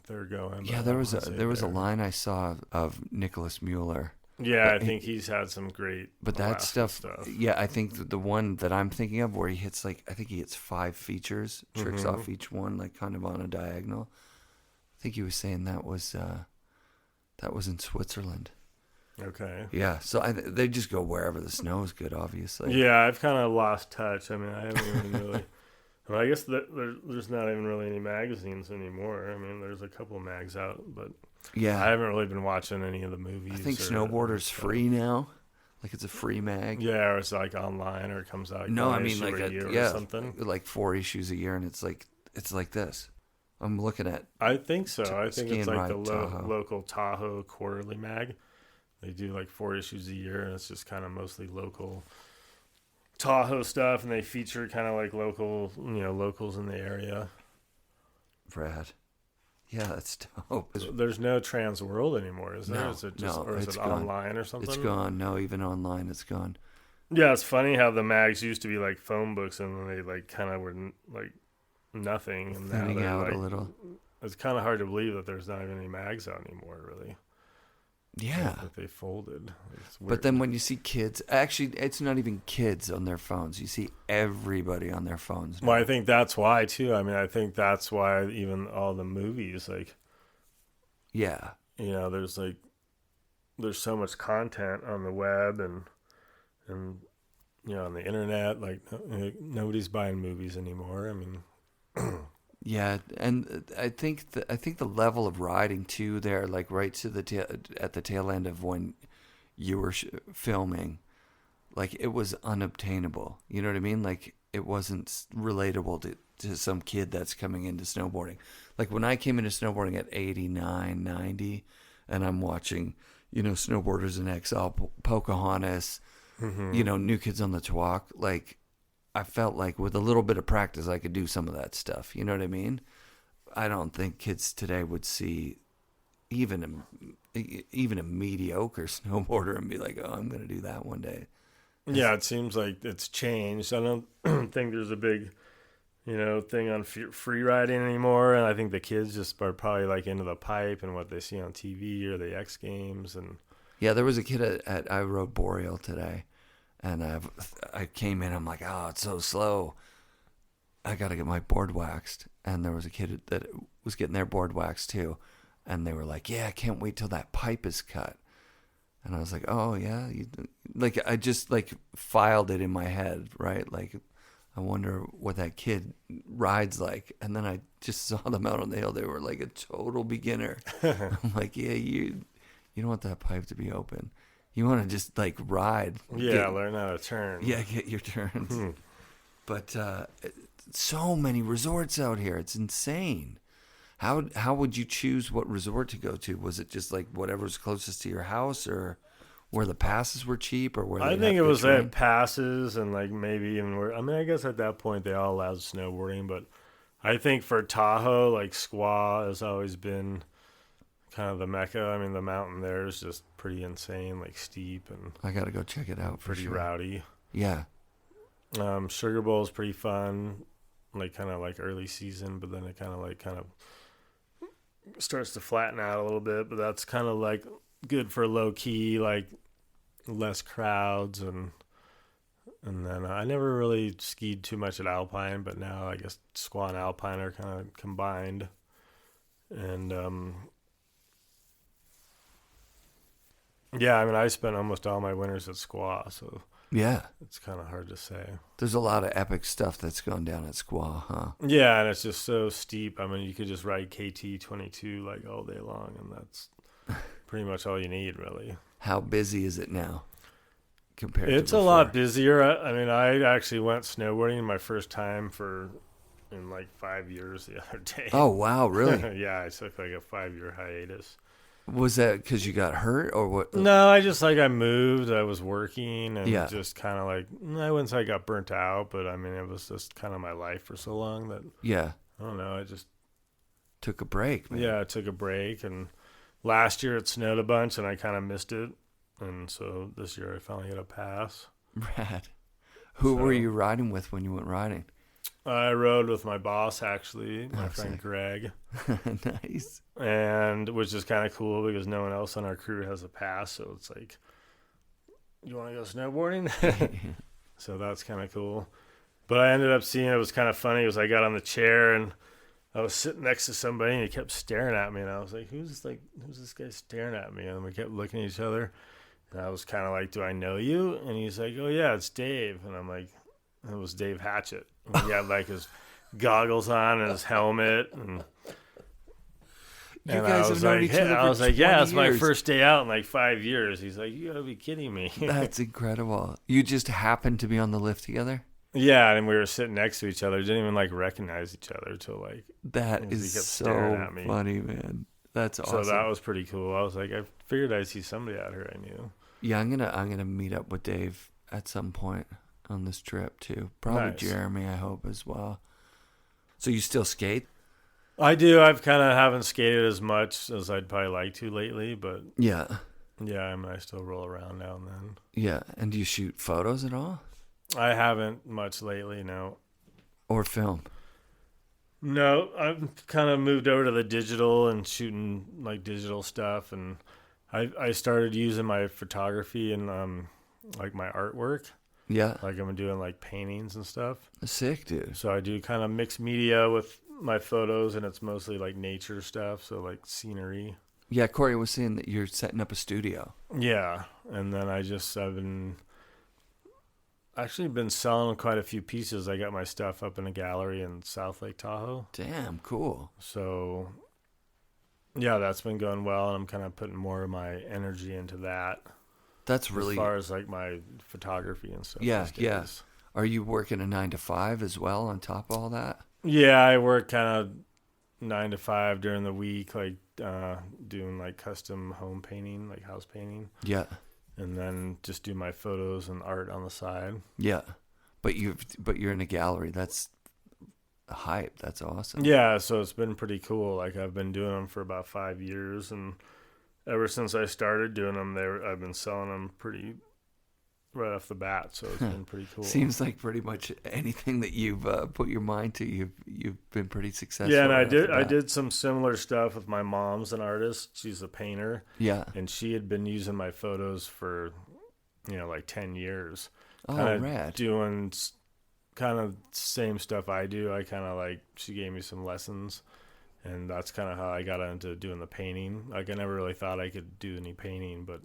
they're going. but Yeah, I there wanna was say a there. line I saw of Nicholas Mueller. Yeah, but I think he's had some great But that Alaska stuff, yeah, I think the one that I'm thinking of where he hits I think he hits 5 features, tricks Mm-hmm. off each one, like kind of on a diagonal. I think he was saying that was in Switzerland. Okay. Yeah, so they just go wherever the snow is good, obviously. Yeah, I've kind of lost touch. I mean, I haven't even really. Well, I guess there's not even really any magazines anymore. I mean, there's a couple of mags out, but Yeah. I haven't really been watching any of the movies. I think or- Snowboarder's free now. Like, it's a free mag. Yeah, or it's like online, or it comes out. No, one I mean issue like a year yeah, or something. like 4 issues a year, and it's like this. I'm looking at. I think so. I think Ski it's and like the Ride Tahoe. local Tahoe quarterly mag. They do like 4 issues a year, and it's just kind of mostly local Tahoe stuff, and they feature kind of like locals in the area. Brad. Yeah, that's dope. There's no Transworld anymore, is there? No, Is it just, no, or is it's it gone. online or something? It's gone. No, even online, it's gone. Yeah, it's funny how the mags used to be like phone books, and then they like kind of were like nothing, and now Thinning they're out like, a little. it's kind of hard to believe that there's not even any mags out anymore, really. Yeah. That they folded. It's But weird. then when you see kids, actually, it's not even kids on their phones. You see everybody on their phones now. Well, I think that's why too. I mean, I think that's why even all the movies, like, Yeah. you know, there's so much content on the web and you know, on the internet. Like, nobody's buying movies anymore. I mean, Yeah, and I think the level of riding too there, like right to at the tail end of when you were filming, like it was unobtainable. You know what I mean? Like it wasn't relatable to some kid that's coming into snowboarding. Like when I came into snowboarding at 89, 90, and I'm watching, you know, snowboarders in XL, Pocahontas, you know, New Kids on the Twalk, like. I felt like with a little bit of practice, I could do some of that stuff. You know what I mean? I don't think kids today would see even a mediocre snowboarder and be like, "Oh, I'm going to do that one day." yeah, it seems like it's changed. I don't think there's a big, you know, thing on free riding anymore, and I think the kids just are probably like into the pipe and what they see on TV or the X Games and. Yeah, there was a kid at I rode Boreal today. And I came in, I'm like, oh, it's so slow. I got to get my board waxed. And there was a kid that was getting their board waxed too. And they were like, yeah, I can't wait till that pipe is cut. And I was like, oh, yeah. Like, I just like filed it in my head, right? Like, I wonder what that kid rides like. And then I just saw them out on the hill. They were like a total beginner. I'm like, yeah, you don't want that pipe to be open. You want to just like ride. Yeah, learn how to turn. Yeah, get your turns. But so many resorts out here. It's insane. How would you choose what resort to go to? Was it just like whatever's closest to your house, or where the passes were cheap, or where I think it was at passes and like maybe even where. I mean, I guess at that point they all allowed snowboarding, but I think for Tahoe, like Squaw has always been kind of the mecca. I mean, the mountain there is just pretty insane, like steep and I gotta go check it out. pretty rowdy. Yeah. Sugar Bowl is pretty fun, like kind of like early season, but then it kind of starts to flatten out a little bit. But that's kind of like good for low key, like less crowds, and then I never really skied too much at Alpine, but now I guess Squaw and Alpine are kind of combined, and yeah, I mean, I spent almost all my winters at Squaw, so Yeah. it's kind of hard to say. There's a lot of epic stuff that's gone down at Squaw, huh? Yeah, and it's just so steep. I mean, you could just ride KT 22 like all day long, and that's pretty much all you need, really. How busy is it now compared It's to a lot before? busier. I mean, I actually went snowboarding my first time in like 5 years the other day. Oh, wow, really? Yeah, I took like a 5-year hiatus. Was that because you got hurt or what? No, I moved. I was working and Yeah. just kind of like, I wouldn't say I got burnt out, but I mean, it was just kind of my life for so long that, Yeah. I don't know, I just, Took a break, man. yeah, I took a break. And last year it snowed a bunch and I kind of missed it. And so this year I finally got a pass. Rad. Who were So- you riding with when you went riding? I rode with my boss, actually, my Oh, friend sick. Greg. Nice. And which is kind of cool because no one else on our crew has a pass. So it's like, you want to go snowboarding? So that's kind of cool. But I ended up seeing, it was kind of funny, was I got on the chair and I was sitting next to somebody and he kept staring at me. And I was like, who's this guy staring at me? And we kept looking at each other. And I was kind of like, do I know you? And he's like, oh, yeah, it's Dave. And I'm like, it was Dave Hatchett. And he had like his goggles on and his helmet. And You I guys was have known like, each other I for was like, yeah, 20 it's my years. first day out in like 5 years. He's like, you gotta be kidding me. That's incredible. You just happened to be on the lift together? Yeah, and we were sitting next to each other. Didn't even like recognize each other till like. That He is kept staring so at me. funny, man. That's awesome. So that was pretty cool. I was like, I figured I'd see somebody out here I knew. Yeah, I'm gonna meet up with Dave at some point on this trip too. Probably Nice. Jeremy, I hope as well. So you still skate? I do. I've kind of haven't skated as much as I'd probably like to lately, but Yeah. yeah, I mean, I still roll around now and then. Yeah. And do you shoot photos at all? I haven't much lately, no. Or film? No, I've kind of moved over to the digital and shooting like digital stuff, and I started using my photography and like my artwork. Yeah. Like I'm doing like paintings and stuff. Sick, dude. So I do kind of mixed media with my photos, and it's mostly like nature stuff, so like scenery. Yeah, Corey was saying that you're setting up a studio. Yeah, and then I've been actually been selling quite a few pieces. I got my stuff up in a gallery in South Lake Tahoe. Damn, cool. So yeah, that's been going well, and I'm kind of putting more of my energy into that. That's really... As far as like my photography and stuff. Yeah, these days. yeah. Are you working a 9 to 5 as well on top of all that? Yeah, I work kind of 9 to 5 during the week, like doing like custom home painting, like house painting. Yeah. And then just do my photos and art on the side. Yeah. But you're in a gallery. That's hype. That's awesome. Yeah, so it's been pretty cool. Like I've been doing them for about 5 years, and ever since I started doing them, I've been selling them pretty right off the bat. So it's been pretty cool. Seems like pretty much anything that you've put your mind to, you've been pretty successful. Yeah, and right I did some similar stuff with my mom's an artist. She's a painter. Yeah. And she had been using my photos for, like 10 years. Oh, Kinda rad. Doing kind of same stuff I do. I kind of like, she gave me some lessons, and that's kind of how I got into doing the painting. Like I never really thought I could do any painting, but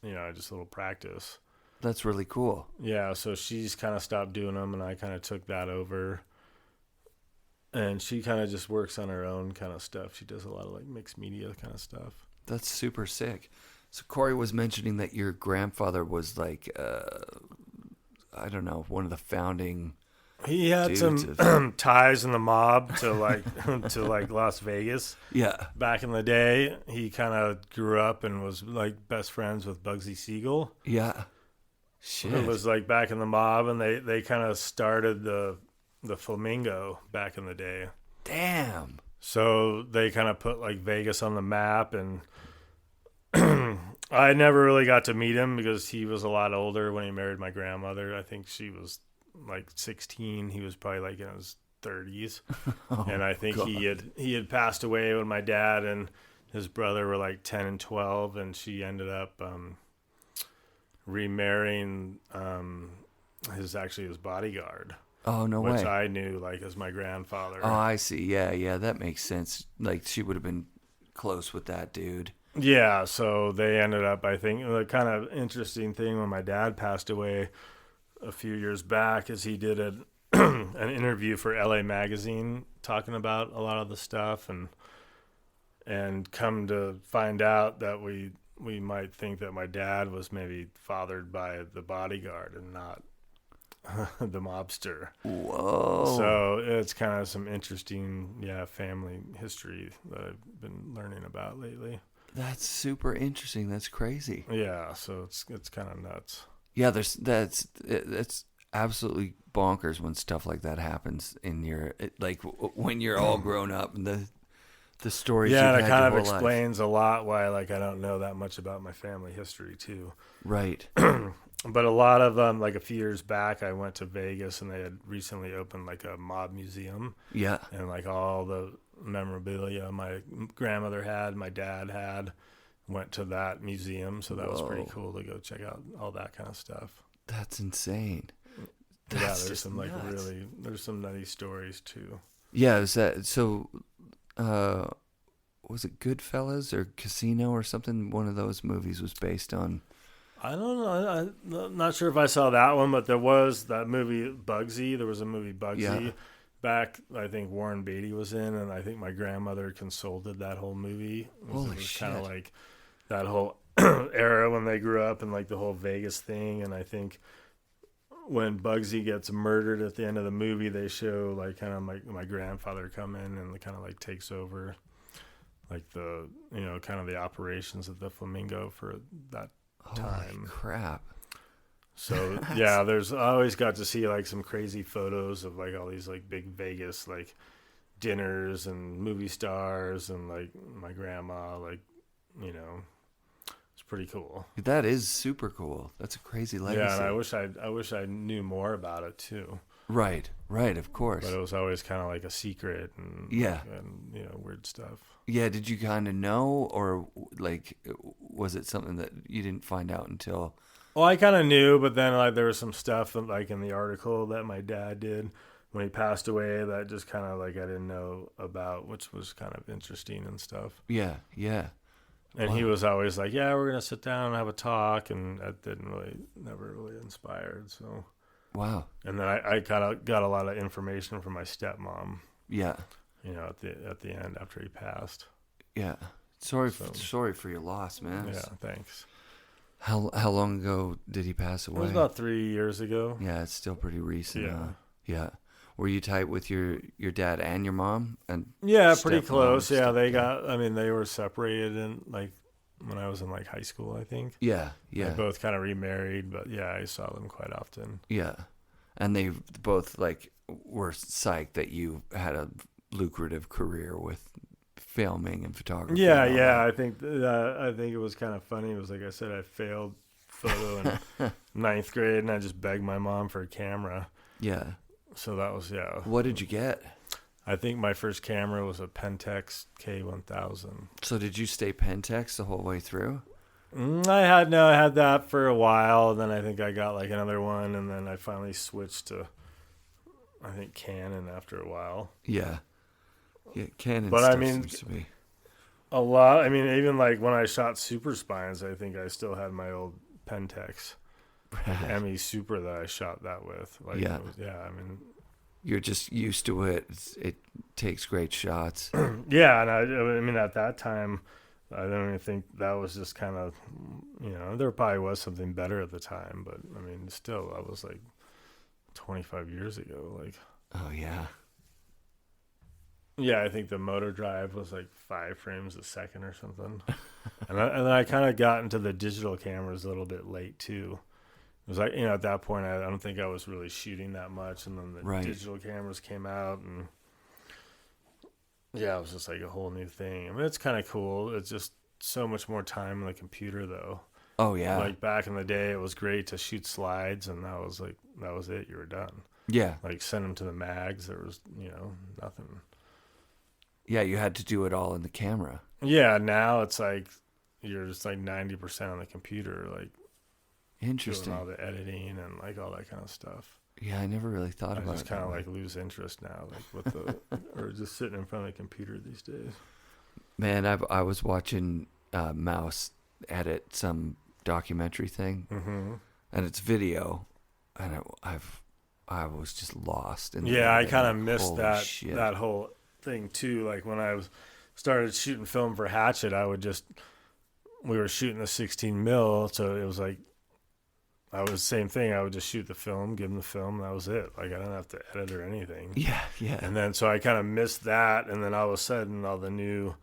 just a little practice. That's really cool. Yeah, so she's kind of stopped doing them, and I kind of took that over. And she kind of just works on her own kind of stuff. She does a lot of like mixed media kind of stuff. That's super sick. So Corey was mentioning that your grandfather was like, I don't know, one of the founding. He had some ties in the mob to like to like Las Vegas. Yeah. Back in the day, he kind of grew up and was like best friends with Bugsy Siegel. Yeah. Shit. It was like back in the mob, and they kind of started the Flamingo back in the day. Damn. So they kind of put like Vegas on the map, and I never really got to meet him because he was a lot older when he married my grandmother. I think she was like 16. He was probably like in his 30s. And I think God. he had passed away when my dad and his brother were like 10 and 12, and she ended up remarrying his bodyguard. Oh, no way. Which I knew like as my grandfather. Oh, I see. Yeah, that makes sense. Like she would have been close with that dude. Yeah, so they ended up, I think, the kind of interesting thing when my dad passed away a few years back is he did an interview for LA Magazine talking about a lot of the stuff, and come to find out that we might think that my dad was maybe fathered by the bodyguard and not the mobster. Whoa. So it's kind of some interesting, family history that I've been learning about lately. That's super interesting. That's crazy. Yeah, so it's kind of nuts. Yeah, that's absolutely bonkers when stuff like that happens in when you're all grown up and the stories. Yeah, you've it had kind your of whole explains a lot why like I don't know that much about my family history too. Right. But a lot of like a few years back, I went to Vegas, and they had recently opened like a mob museum. Yeah. And like all the memorabilia my grandmother had, my dad had, went to that museum. So that was pretty cool to go check out all that kind of stuff. That's insane. There's some nuts. There's some nutty stories too. Yeah, was that so? Was it Goodfellas or Casino or something? One of those movies was based on. I don't know. I'm not sure if I saw that one, but there was that movie Bugsy. There was a movie Bugsy back. I think Warren Beatty was in, and I think my grandmother consulted that whole movie. It was kind of like that whole era when they grew up and like the whole Vegas thing. And I think when Bugsy gets murdered at the end of the movie, they show like kind of my grandfather come in and kind of like takes over like the kind of the operations of the Flamingo for that time. Holy crap. So I always got to see like some crazy photos of like all these like big Vegas like dinners and movie stars and like my grandma, like, you know, it's pretty cool. That is super cool. That's a crazy legacy. Yeah, and I wish I knew more about it too. Right, of course. But it was always kind of like a secret and and you know, weird stuff. Yeah, did you kind of know, or like was it something that you didn't find out until? Well, I kind of knew, but then like there was some stuff that, like in the article that my dad did when he passed away that just kind of like I didn't know about, which was kind of interesting and stuff. Yeah. And he was always like, "Yeah, we're gonna sit down and have a talk," and that never really inspired. So. Wow. And then I kind of got a lot of information from my stepmom. Yeah. You know, at the end after he passed. Yeah. Sorry for your loss, man. Yeah, thanks. How long ago did he pass away? It was about 3 years ago. Yeah, it's still pretty recent. Yeah. Yeah. Were you tight with your dad and your mom? And yeah, pretty close. Yeah, they were separated in like when I was in like high school, I think. Yeah. They both kind of remarried, but yeah, I saw them quite often. Yeah. And they both like were psyched that you had a lucrative career with filming and photography. Yeah. I think it was kind of funny. It was like I said, I failed photo in ninth grade, and I just begged my mom for a camera. Yeah. So that was What did you get? I think my first camera was a Pentax K1000. So did you stay Pentax the whole way through? I had that for a while, and then I think I got like another one, and then I finally switched to, I think, Canon after a while. Yeah, Canon. But stuff I mean, seems to be a lot. I mean, even like when I shot Super Spines, I think I still had my old Pentax, like ME Super that I shot that with. Like, yeah, I mean, you're just used to it. It takes great shots. Yeah, and I mean, at that time, I don't even think that was just kind of, you know, there probably was something better at the time, but I mean, still, that was like 25 years ago. Like, oh yeah. Yeah, I think the motor drive was like 5 frames a second or something. and then I kind of got into the digital cameras a little bit late too. It was like, you know, at that point, I don't think I was really shooting that much. And then the digital cameras came out, and yeah, it was just like a whole new thing. I mean, it's kind of cool. It's just so much more time on the computer though. Oh yeah. Like back in the day, it was great to shoot slides, and that was it. You were done. Yeah. Like send them to the mags. There was, you know, nothing. Yeah, you had to do it all in the camera. Yeah, now it's like you're just like 90% on the computer, like interesting, doing all the editing and like all that kind of stuff. Yeah, I never really thought about it. I just kind of like lose interest now, like with the or just sitting in front of the computer these days. Man, I was watching Mouse edit some documentary thing, and it's video, and I was just lost in. Yeah, I kind of missed that shit. That whole thing too. Like when I started shooting film for Hatchet, we were shooting the 16 mil, so it was like same thing. I would just shoot the film, give them the film, and that was it. Like I didn't have to edit or anything. Yeah. And then so I kind of missed that, and then all of a sudden all the new,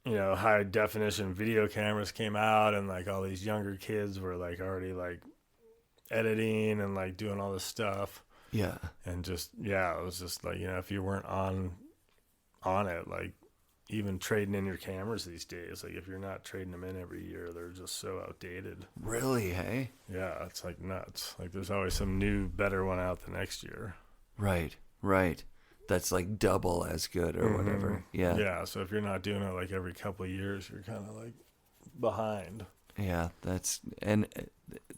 you know, high definition video cameras came out, and like all these younger kids were like already like editing and like doing all this stuff. Yeah. And just, it was just like, you know, if you weren't on it, like even trading in your cameras these days, like if you're not trading them in every year, they're just so outdated. Really, hey? Yeah, it's like nuts. Like there's always some new, better one out the next year. Right. That's like double as good or whatever. Yeah. Yeah, so if you're not doing it like every couple of years, you're kind of like behind. Yeah, and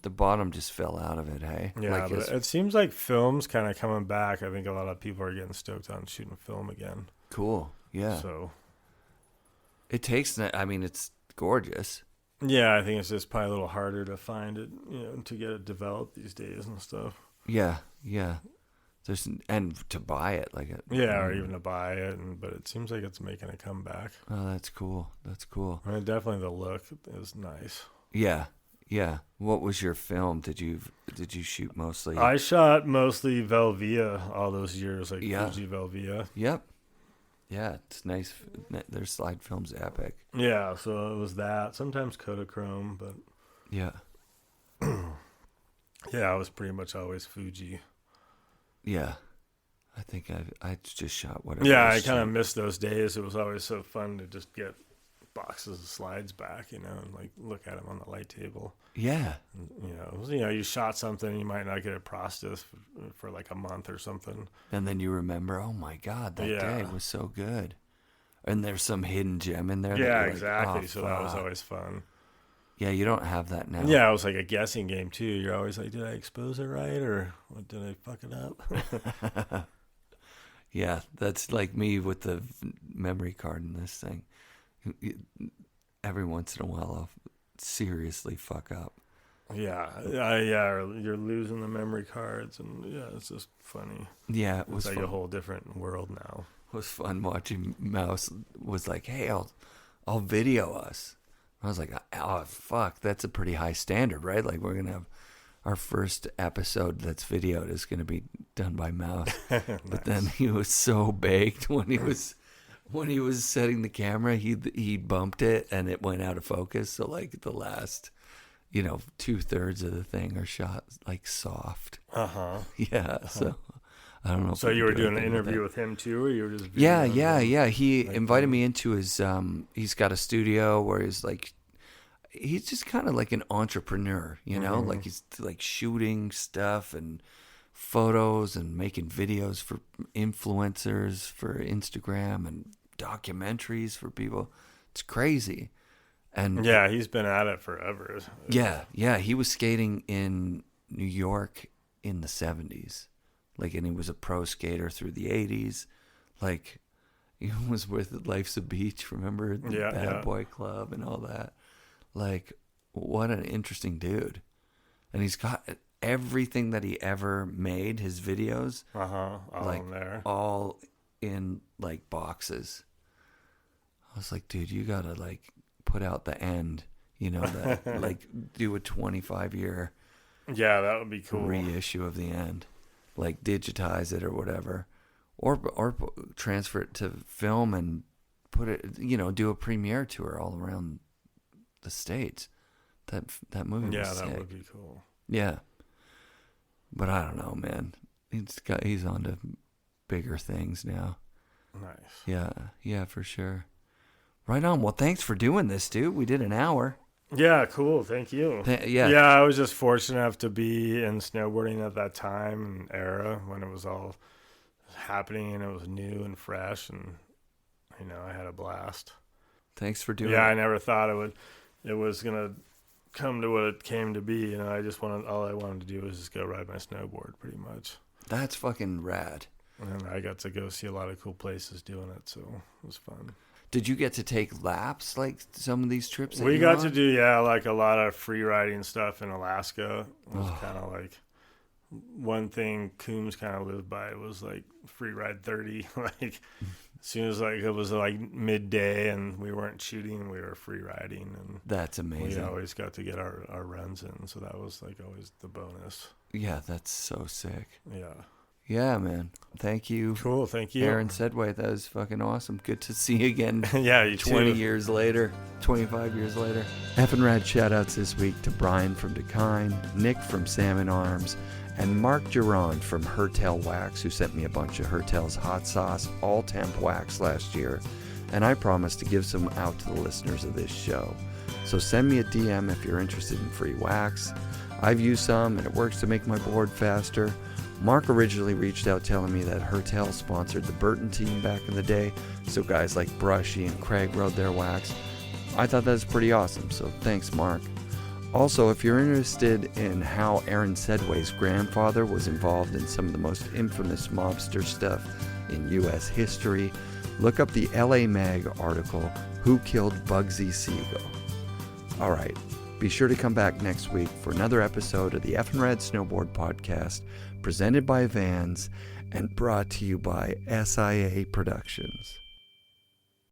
the bottom just fell out of it, hey? Yeah, like but it seems like film's kind of coming back. I think a lot of people are getting stoked on shooting film again. Cool, yeah. So it takes, I mean, it's gorgeous. Yeah, I think it's just probably a little harder to find it, you know, to get it developed these days and stuff. Yeah. And to buy it, like or even to buy it, but it seems like it's making a comeback. Oh, that's cool. I mean, definitely the look is nice. Yeah. What was your film? Did you shoot mostly? I shot mostly Velvia all those years, like Fuji Velvia. Yep. Yeah, it's nice. Their slide film's epic. Yeah, so it was that. Sometimes Kodachrome, but yeah. Yeah, I was pretty much always Fuji. Yeah. I think I just shot whatever. Yeah, was I kind of cheap. miss those days. It was always so fun to just get boxes of slides back, and like look at them on the light table. Yeah. You shot something, you might not get it processed for like a month or something. And then you remember, oh my God, that Yeah. day was so good. And there's some hidden gem in there. that Yeah, you're like, exactly. oh, So that was fuck. always fun. Yeah, you don't have that now. Yeah, it was like a guessing game too. You're always like, did I expose it right, or what, did I fuck it up? Yeah, that's like me with the memory card in this thing. Every once in a while, I'll seriously fuck up. Yeah, or you're losing the memory cards, and yeah, it's just funny. Yeah, it was It's like fun. a whole different world now. It was fun watching Mouse was like, hey, I'll video us. I was like, oh, fuck, that's a pretty high standard, right? Like, we're going to have our first episode that's videoed is going to be done by Mouse. But then he was so baked when he was setting the camera, he bumped it and it went out of focus. So, like, the last, 2/3 of the thing are shot, like, soft. Uh-huh. Yeah, so I don't know. So you were doing an interview with him too, or you were just Yeah. videoing him? He Like, invited me into his. He's got a studio where he's just kind of like an entrepreneur, Mm-hmm. Like he's like shooting stuff and photos and making videos for influencers for Instagram and documentaries for people. It's crazy. And Yeah, he's been at it forever. yeah, he was skating in New York in the 70s. And he was a pro skater through the 80s. Like, he was with Life's a Beach, remember? The Yeah, Bad yeah. Boy Club and all that. Like, what an interesting dude. And he's got everything that he ever made, his videos, All like, in there. all in, like, boxes. I was like, dude, you gotta, like, put out the end, that, like, do a 25-year Yeah, that would be cool. reissue of the end, like digitize it or whatever, or transfer it to film and put it, do a premiere tour all around the States. That movie Yeah, was that sick. would be cool. Yeah, but I don't know, man. He's on to bigger things now. Nice. Yeah, for sure. Right on. Well, thanks for doing this, dude. We did an hour. Yeah, cool. Thank you. Yeah. Yeah, I was just fortunate enough to be in snowboarding at that time and era when it was all happening and it was new and fresh, and I had a blast. Thanks for doing Yeah, I it. never thought it was gonna come to what it came to be. All I wanted to do was just go ride my snowboard, pretty much. That's fucking rad. And I got to go see a lot of cool places doing it, so it was fun. Did you get to take laps like some of these trips? We got to do, like a lot of free riding stuff in Alaska. It was kind of like one thing Coombs kind of lived by. It was like free ride 30. Like as soon as it was like midday and we weren't shooting, we were free riding, and That's amazing. we always got to get our runs in. So that was like always the bonus. Yeah, that's so sick. Yeah. Yeah, man. Thank you. Cool. Thank you. Aaron Sedway, that was fucking awesome. Good to see you again. Yeah, you 20 too. years later, 25 years later. FNRad shoutouts this week to Brian from Dekine, Nick from Salmon Arms, and Mark Duran from Hertel Wax, who sent me a bunch of Hertel's hot sauce, all temp wax last year. And I promised to give some out to the listeners of this show. So send me a DM if you're interested in free wax. I've used some and it works to make my board faster. Mark originally reached out telling me that Hertel sponsored the Burton team back in the day, so guys like Brushy and Craig rode their wax. I thought that was pretty awesome, so thanks, Mark. Also, if you're interested in how Aaron Sedway's grandfather was involved in some of the most infamous mobster stuff in U.S. history, look up the LA Mag article, Who Killed Bugsy Siegel? Alright, be sure to come back next week for another episode of the FNRad Snowboard Podcast, presented by Vans and brought to you by SIA Productions.